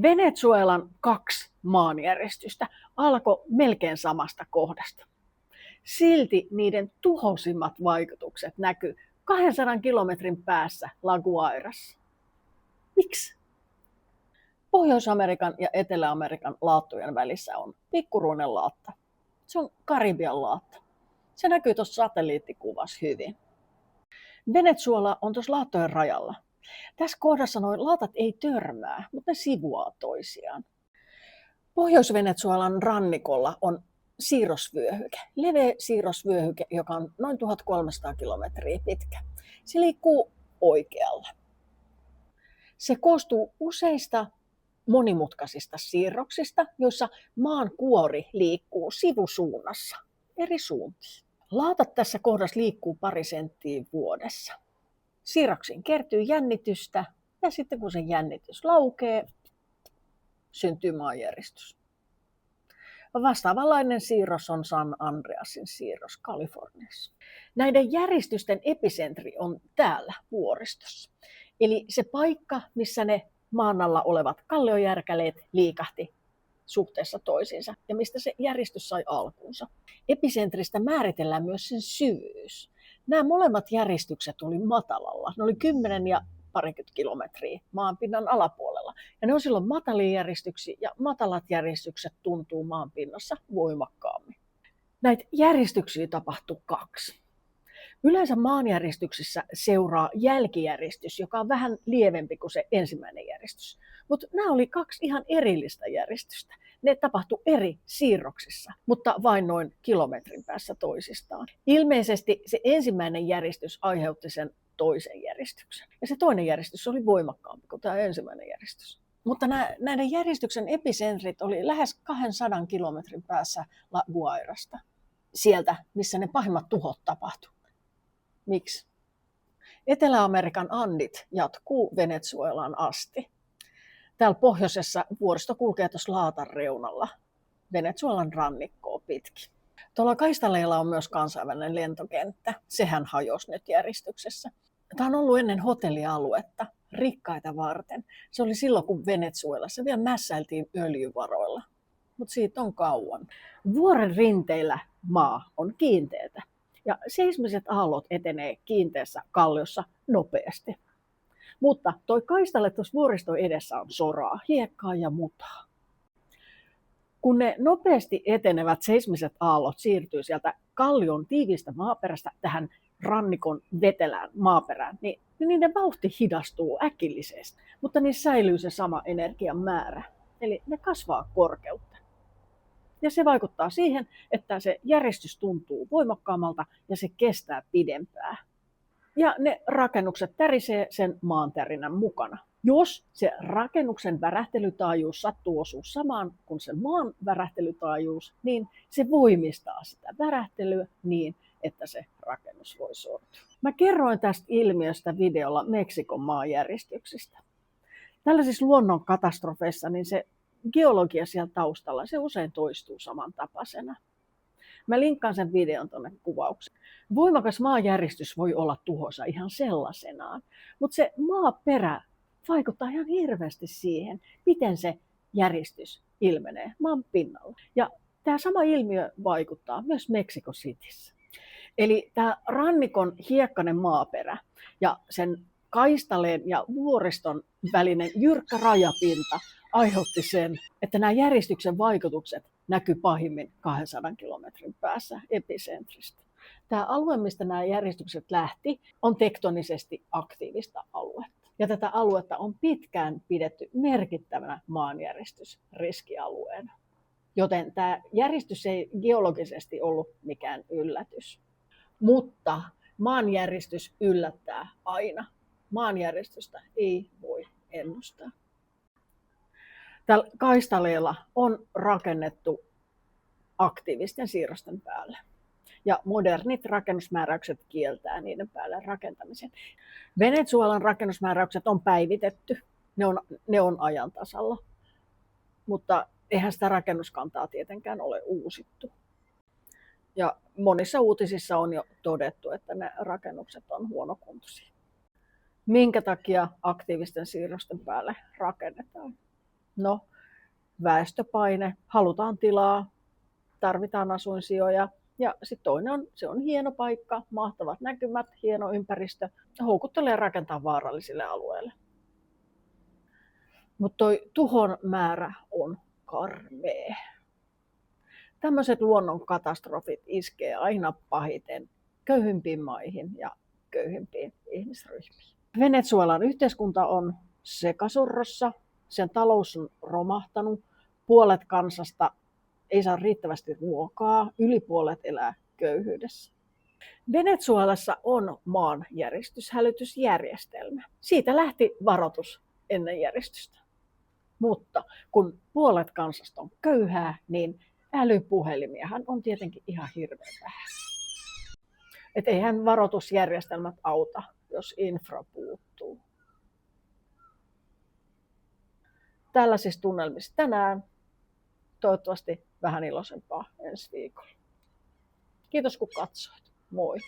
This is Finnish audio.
Venezuelan 2 maanjäristystä alkoi melkein samasta kohdasta. Silti niiden tuhoisimmat vaikutukset näkyy 200 kilometrin päässä La Guairassa. Miksi? Pohjois-Amerikan ja Etelä-Amerikan laattojen välissä on pikkuruinen laatta. Se on Karibian laatta. Se näkyy tuossa satelliittikuvassa hyvin. Venezuela on tuossa laattojen rajalla. Tässä kohdassa nuo laatat ei törmää, mutta ne sivuaa toisiaan. Pohjois-Venezuelan rannikolla on siirrosvyöhyke, leveä siirrosvyöhyke, joka on noin 1300 kilometriä pitkä. Se liikkuu oikealla. Se koostuu useista monimutkaisista siirroksista, joissa maan kuori liikkuu sivusuunnassa eri suuntiin. Laatat tässä kohdassa liikkuu pari senttiä vuodessa. Siirroksiin kertyy jännitystä ja sitten kun se jännitys laukee, syntyy maanjäristys. Vastaavanlainen siirros on San Andreasin siirros Kaliforniassa. Näiden järistysten epicentri on täällä vuoristossa. Eli se paikka, missä ne maan alla olevat kalliojärkäleet liikahti suhteessa toisiinsa ja mistä se järistys sai alkuunsa. Epicentristä määritellään myös sen syvyys. Nämä molemmat järistykset oli matalalla. Ne oli 10 ja parikymmentä kilometriä maanpinnan alapuolella. Ja ne on silloin matalia järjestyksiä ja matalat järjestykset tuntuu maanpinnassa voimakkaammin. Näitä järjestyksiä tapahtuu 2. Yleensä maanjäristyksissä seuraa jälkijäristys, joka on vähän lievempi kuin se ensimmäinen järistys. Mutta nämä oli 2 ihan erillistä järjestystä. Ne tapahtui eri siirroksissa, mutta vain noin kilometrin päässä toisistaan. Ilmeisesti se ensimmäinen järistys aiheutti sen toisen järjestyksen. Ja se toinen järjestys oli voimakkaampi kuin tämä ensimmäinen järjestys. Mutta näiden järjestyksen epicentrit oli lähes 200 kilometrin päässä La Guairasta. Sieltä, missä ne pahimmat tuhot tapahtuivat. Miksi? Etelä-Amerikan Andit jatkuu Venezuelaan asti. Täällä pohjoisessa vuoristo kulkee tuossa laatan reunalla Venezuelan rannikkoa pitkin. Tuolla Kaistaleella on myös kansainvälinen lentokenttä. Sehän hajosi nyt järjestyksessä. Tämä on ollut ennen hotellialuetta rikkaita varten. Se oli silloin, kun Venezuelassa vielä mässäiltiin öljyvaroilla. Mutta siitä on kauan. Vuoren rinteillä maa on kiinteätä. Ja seismiset aallot etenee kiinteässä kalliossa nopeasti. Mutta toi kaistale tuossa vuoriston edessä on soraa, hiekkaa ja mutaa. Kun ne nopeasti etenevät seismiset aallot siirtyy sieltä kallion tiivistä maaperästä tähän rannikon vetelään maaperään, niin niiden vauhti hidastuu äkillisesti, mutta niissä säilyy se sama energian määrä. Eli ne kasvaa korkeutta. Ja se vaikuttaa siihen, että se järjestys tuntuu voimakkaammalta ja se kestää pidempään. Ja ne rakennukset tärisee sen maantärinän mukana. Jos se rakennuksen värähtelytaajuus sattuu osua samaan kuin sen maan värähtelytaajuus, niin se voimistaa sitä värähtelyä niin, että se rakennus voi sortua. Mä kerroin tästä ilmiöstä videolla Meksikon maanjäristyksistä. Tällaisissa luonnonkatastrofeissa niin se geologia siellä taustalla, se usein toistuu samantapaisena. Mä linkkaan sen videon tuonne kuvaukseen. Voimakas maanjäristys voi olla tuhoisa ihan sellaisenaan, mutta se maaperä vaikuttaa ihan hirveästi siihen, miten se järistys ilmenee maan pinnalla. Ja tämä sama ilmiö vaikuttaa myös Mexico Cityssä. Eli tämä rannikon hiekkainen maaperä ja sen kaistaleen ja vuoriston välinen jyrkkä rajapinta aiheutti sen, että nämä järistyksen vaikutukset näkyy pahimmin 200 kilometrin päässä epicentristä. Tämä alue, mistä nämä järjestykset lähti, on tektonisesti aktiivista aluetta. Ja tätä aluetta on pitkään pidetty merkittävänä maanjäristysriskialueena. Joten tämä järjestys ei geologisesti ollut mikään yllätys. Mutta maanjäristys yllättää aina. Maanjäristystä ei voi ennustaa. Tällä kaistaleella on rakennettu aktiivisten siirrosten päälle. Ja modernit rakennusmääräykset kieltää niiden päälle rakentamisen. Venezuelan rakennusmääräykset on päivitetty. Ne on ajan tasalla. Mutta eihän sitä rakennuskantaa tietenkään ole uusittu. Ja monissa uutisissa on jo todettu, että ne rakennukset on huonokuntoisia. Minkä takia aktiivisten siirrosten päälle rakennetaan? No, väestöpaine, halutaan tilaa, tarvitaan asuinsijoja. Ja sitten toinen on, se on hieno paikka, mahtavat näkymät, hieno ympäristö, houkuttelee rakentaa vaarallisille alueille. Mutta toi tuhon määrä on karmea. Tämmöiset luonnonkatastrofit iskee aina pahiten köyhimpiin maihin ja köyhimpiin ihmisryhmiin. Venezuelan yhteiskunta on sekasorrossa, sen talous on romahtanut, puolet kansasta ei saa riittävästi ruokaa, yli puolet elää köyhyydessä. Venezuelassa on maanjäristyshälytysjärjestelmä. Siitä lähti varoitus ennen järjestystä. Mutta kun puolet kansasta on köyhää, niin älypuhelimiahan on tietenkin ihan hirveän vähän. Et eihän varoitusjärjestelmät auta, jos infra puuttuu. Tällaisissa tunnelmissa tänään. Toivottavasti vähän iloisempaa ensi viikolla. Kiitos kun katsoit. Moi!